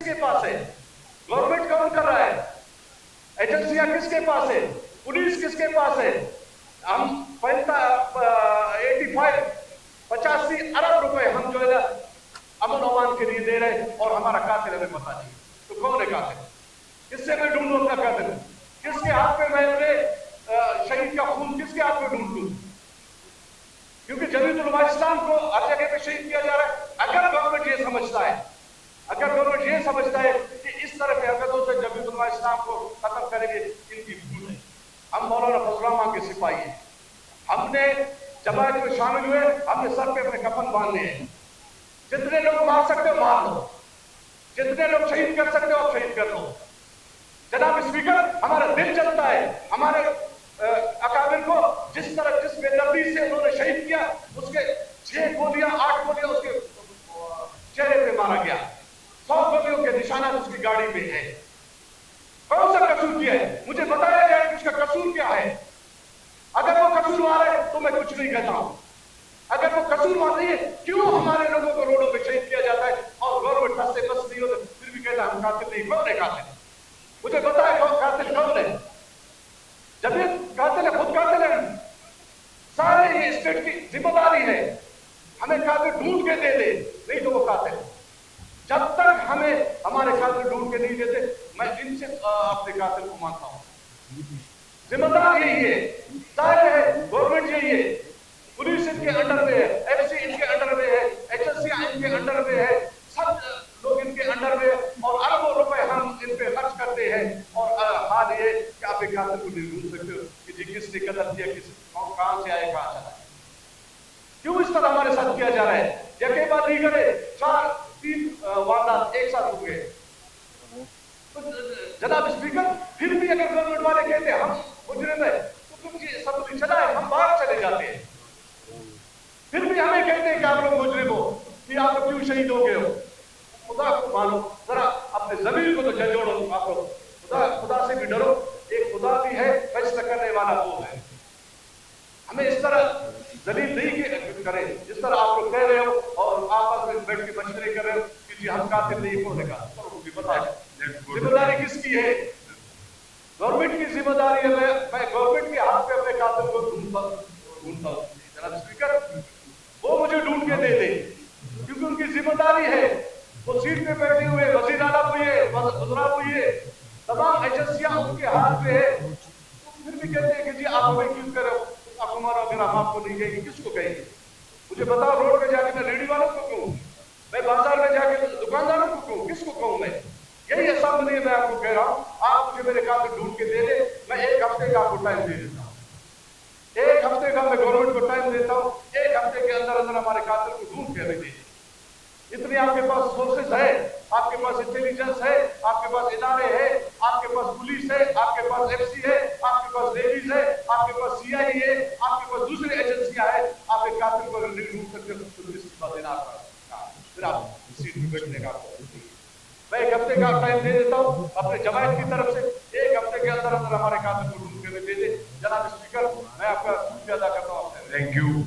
किसके पास है? गवर्नमेंट कौन कर रहा है? एजेंसियां किसके पास है? पुलिस किसके पास है? हम 85 अरब रुपए हम जो है ना अमन अमान के लिए दे रहे हैं और हमारा कातिल हमें पता नहीं। तो कौन है कातिल? किससे मैं ढूंढूं अपना कातिल? किसके हाथ पे मैं अपने शहीद का खून किसके हाथ में ढूंढ लूं? क्योंकि जमीयतुल उलमा इस्लाम को हर जगह पे शहीद किया जा रहा है। अगर गवर्नमेंट ये समझता है, अगर गवर्नमेंट ये समझता है कि इस तरह की हरकतों से जमीयतुल उलमा इस्लाम को खत्म करेंगे, इनकी भूल है। हम मौलाना फजल रहमान के सिपाही हैं, हमने जमात में शामिल हुए, हमने सर पे अपने कफन बांधने हैं। जितने लोग मार सकते हो मार लो, जितने लोग शहीद कर सकते हो आप शहीद कर लो। जनाब स्पीकर, हमारा दिल चलता है हमारे अकाबिर को जिस तरह जिस बेदर्दी से उन्होंने शहीद किया, उसके 6 गोलियां 8 गोलियां उसके चेहरे पे मारा गया, 100 गोलियों के निशाना उसकी गाड़ी में है। कौन सा कसूर किया है? मुझे बताया जाए कि उसका कसूर क्या है। अगर वो कसूरवार है तो मैं कुछ नहीं कहता हूं। अगर वो कसूरवार नहीं है, क्यों हमारे लोगों को रोडों पे शहीद किया जाता है और गवर्नमेंट बस से बस नहीं होते फिर भी कहता है हम कातिल नहीं। कौन है कातिल? मुझे बताया कौन कातिल कौन है? जब ये कातिल है, खुद कातिल है, सारे ये स्टेट की जिम्मेदारी है। हमें कातिल ढूंढ के दे दे, नहीं तो वो कातिल। जब तक हमें हमारे कातिल ढूंढ के नहीं देते, मैं इनसे अपने कातिल को मानता हूं। जिम्मेदार यही है, जाहिर है गवर्नमेंट यही है, पुलिस इनके अंडर में है, एफसी इनके अंडर में है, एजेंसियां इनके अंडर में है, सब लोग इनके अंडर में और अरबों रुपए हम इन पे खर्च करते हैं। और हाल ये कि आप एक कातिल को नहीं ढूंढ सकते हो कि जी किसने कत्ल किया, किस कहां से आए कहां चला। क्यों इस तरह हमारे साथ किया जा रहा है? यके बाद नहीं करे 3 वारदात एक साथ हो गए। तो जनाब स्पीकर, फिर भी अगर गवर्नमेंट वाले कहते हैं हम मुजरिम है तो क्योंकि सब कुछ चला है, हम बाहर चले जाते हैं। फिर भी हमें कहते हैं कि आप लोग मुजरिम हो, कि आप लोग क्यों शहीद हो गए हो। खुदा को मानो, जरा अपने जमीन को तो झंझोड़ो। आप लोग खुदा से भी डरो, एक खुदा भी है, फैसला करने वाला वो है। हमें इस तरह दलील नहीं करें जिस तरह आप लोग कह रहे हो और आपस में बैठ के मशवरे कर रहे हो कि जी हम कातिल नहीं। कौन है कातिल? बताए जिम्मेदारी किसकी है? गवर्नमेंट की जिम्मेदारी है। मैं गवर्नमेंट के हाथ पे अपने कातिल को ढूंढता हूं। जनाब स्पीकर, वो मुझे ढूंढ के दे दे, क्योंकि उनकी जिम्मेदारी है। वो सीट पे बैठे हुए वजीर आला हुए, वज़रा हुए, तमाम एजेंसियां उनके हाथ पे है। तो फिर भी कहते हैं कि जी आप हमें क्यों करो, आप हमारा अगर हम आपको नहीं कहेंगे किसको कहेंगे? मुझे बताओ, रोड पे जाके मैं रेडी वालों को कहूं, मैं बाजार में जाके दुकानदारों को कहूं, किसको कहूं? मैं यही असेंबली मैं आपको कह रहा हूं, आप मुझे मेरे कातिल ढूंढ के दे दे, मैं 1 हफ्ते का आपको टाइम दे देता हूं। 1 हफ्ते का मैं गवर्नमेंट को टाइम देता हूं, 1 हफ्ते के अंदर अंदर हमारे कातिल को ढूंढ के हमें दे दे। इतनी आपके पास सोर्सेस है, आपके पास इंटेलिजेंस है, आपके पास इदारे हैं, आपके पास पुलिस है, आपके पास एफसी है, आपके पास लेडीज है, आपके पास सीआई है, आपके पास दूसरी एजेंसियां है। आप एक कातिल को अगर नहीं ढूंढ सकते तो किसकी बात देना फिर आप सीट पे बैठने का। मैं 1 हफ्ते का टाइम दे देता हूं अपने जमायत की तरफ से। 1 हफ्ते के अंदर अंदर हमारे कातिल को ढूंढ के दे दे। जनाब स्पीकर, मैं आपका शुक्रिया अदा करता हूं। Thank you.